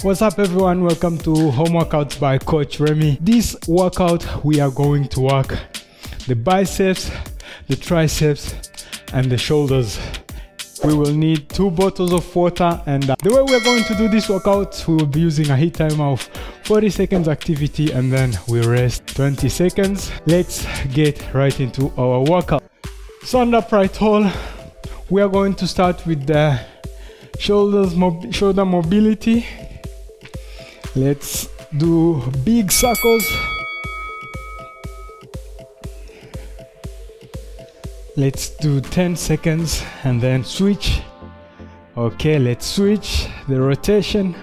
What's up everyone, welcome to Home Workouts by Coach Remy. This workout we are going to work the biceps, the triceps and the shoulders. We will need 2 bottles of water, and the way we are going to do this workout, we will be using a heat timer of 40 seconds activity and then we rest 20 seconds. Let's get right into our workout. Stand up right tall. We are going to start with the shoulder mobility. Let's do big circles. Let's do 10 seconds and then switch. Okay, let's switch the rotation.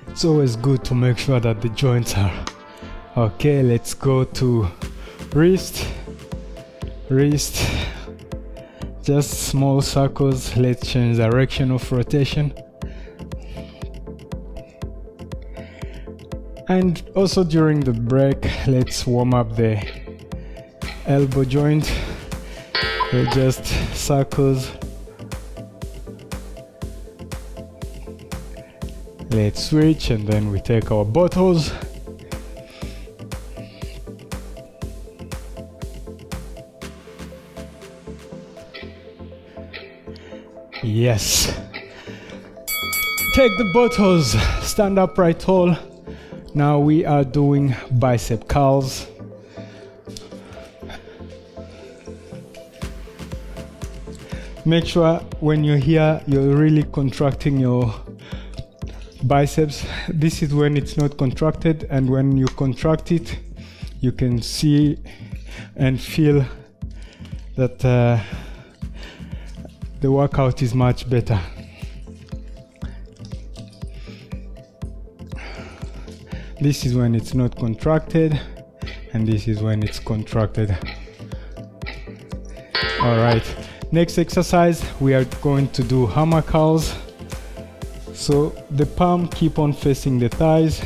It's always good to make sure that the joints are okay. Let's go to wrist, just small circles. Let's change direction of rotation. And also during the break, let's warm up the elbow joint. So just circles. Let's switch and then we take our bottles. Yes. Take the bottles, stand up right tall. Now we are doing bicep curls. Make sure when you're here, you're really contracting your biceps. This is when it's not contracted, and when you contract it, you can see and feel that the workout is much better. This is when it's not contracted, and this is when it's contracted. All right, next exercise, we are going to do hammer curls. So the palm keep on facing the thighs.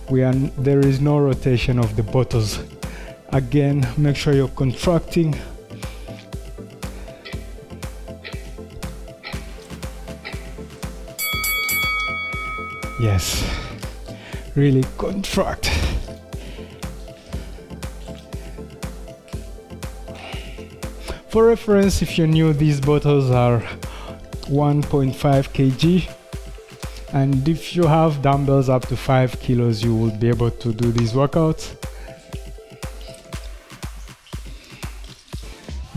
There is no rotation of the bottles. Again, make sure you're contracting. Yes, really contract. For reference, if you're new, these bottles are 1.5 kg, and if you have dumbbells up to 5 kilos, you will be able to do these workouts.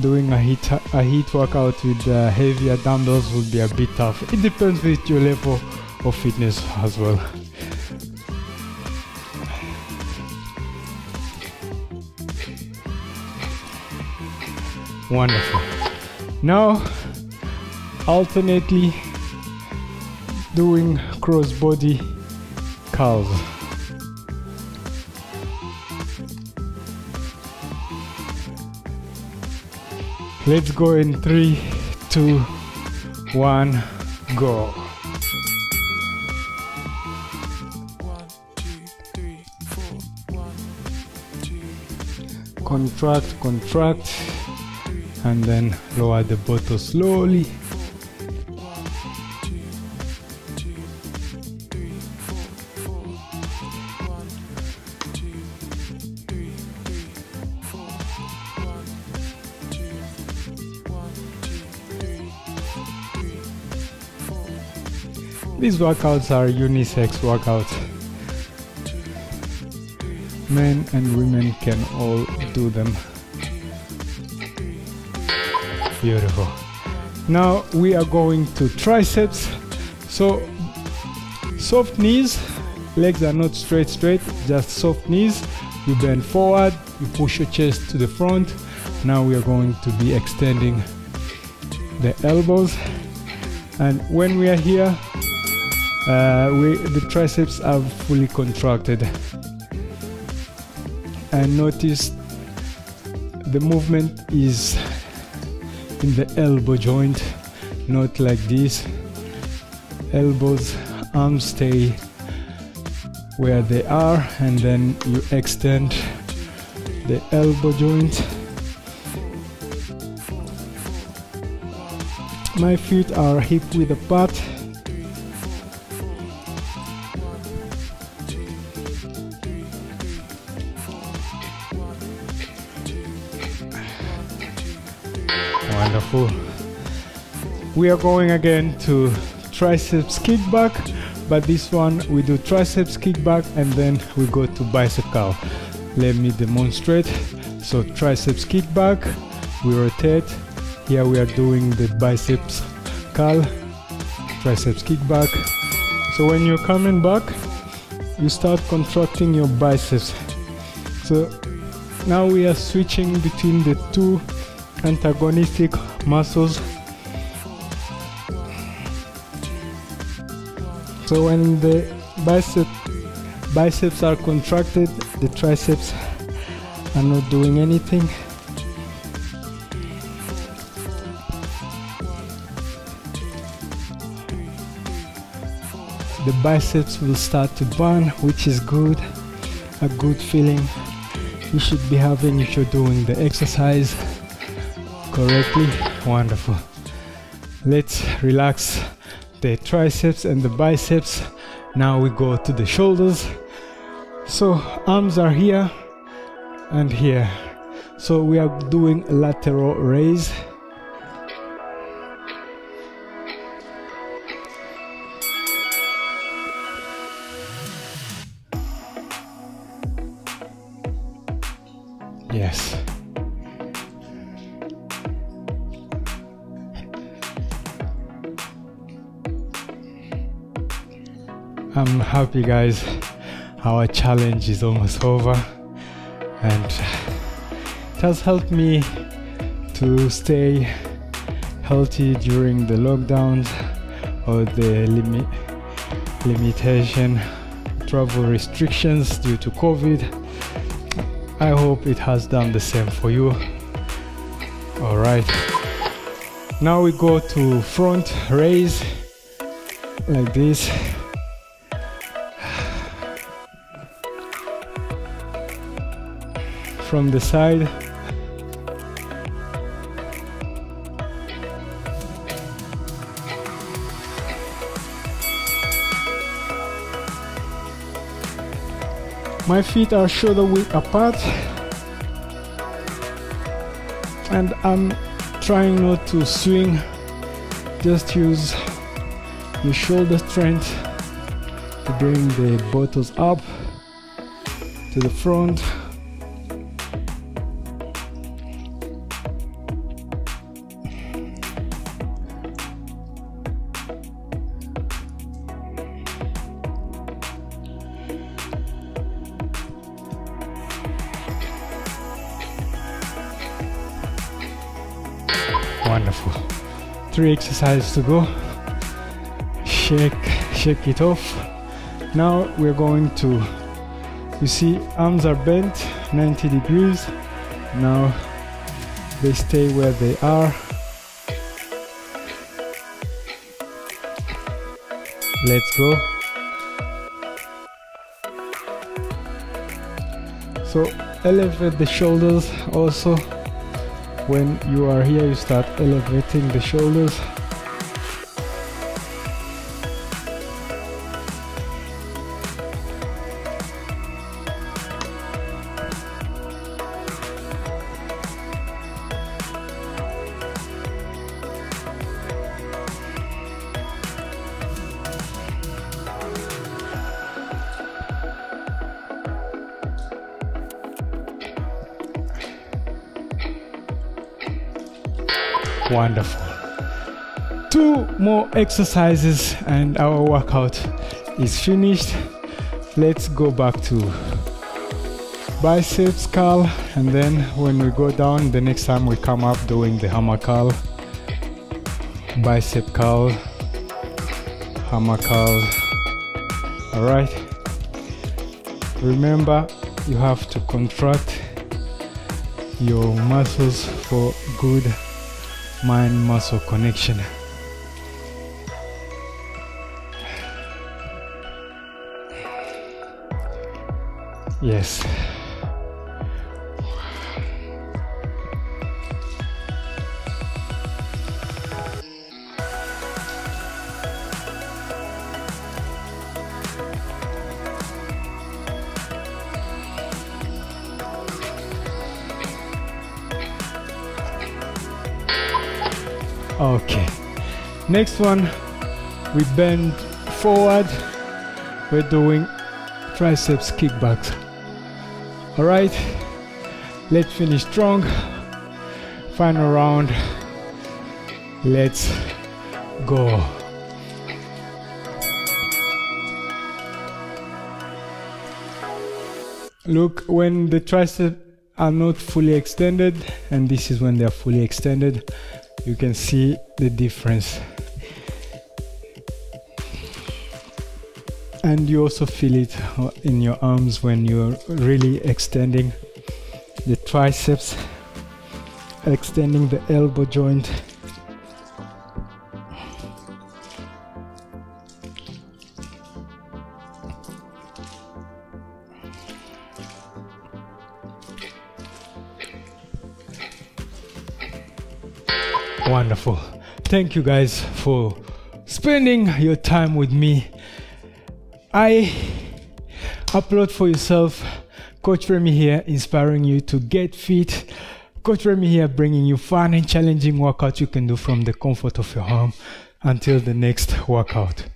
Doing a heat workout with heavier dumbbells will be a bit tough. It depends with your level of fitness as well. Wonderful. Now alternately doing cross body curls. Let's go in 3, 2, 1, go. 1, 2, 3, 4. 1, 2. Contract, and then lower the bottle slowly. 1, 2, 3, 4. 1, 2, 3, 4. 1, 2, 3, 4. These workouts are unisex workouts. Men and women can all do them. Beautiful. Now we are going to triceps. So soft knees, legs are not straight, just soft knees. You bend forward, you push your chest to the front. Now we are going to be extending the elbows, and when we are here, the triceps are fully contracted. And notice the movement is in the elbow joint, not like this. Elbows, arms stay where they are, and then you extend the elbow joint My feet are hip width apart. Wonderful. We are going again to triceps kickback, but this one we do triceps kickback and then we go to bicep curl. Let me demonstrate. So triceps kickback, we rotate. Here we are doing the biceps curl, triceps kickback. So when you're coming back, you start contracting your biceps. So now we are switching between the two antagonistic muscles. So when the biceps are contracted, the triceps are not doing anything. The biceps will start to burn, which is good, a good feeling you should be having if you're doing the exercise correctly. Wonderful. Let's relax the triceps and the biceps. Now we go to the shoulders. So arms are here and here. So we are doing a lateral raise. Yes. I'm happy, guys. Our challenge is almost over and it has helped me to stay healthy during the lockdowns or the limitation travel restrictions due to COVID. I hope it has done the same for you. All right, now we go to front raise like this. From the side. My feet are shoulder width apart and I'm trying not to swing, just use your shoulder strength to bring the buttocks up to the front. Wonderful. 3 exercises to go. Shake it off. Now we're going to, you see, arms are bent 90 degrees. Now they stay where they are. Let's go. So elevate the shoulders also. When you are here, you start elevating the shoulders. Wonderful. 2 more exercises and our workout is finished. Let's go back to biceps curl, and then when we go down, the next time we come up doing the hammer curl, bicep curl, hammer curl. All right, remember you have to contract your muscles for good mind-muscle connection. Yes. Okay. Next one, we bend forward. We're doing triceps kickbacks. All right. Let's finish strong. Final round. Let's go. Look, when the triceps are not fully extended, and this is when they are fully extended, you can see the difference. And you also feel it in your arms when you're really extending the triceps, extending the elbow joint. Wonderful. Thank you guys for spending your time with me. I upload for yourself. Coach Remmy here, inspiring you to get fit. Coach Remmy here, bringing you fun and challenging workouts you can do from the comfort of your home. Until the next workout.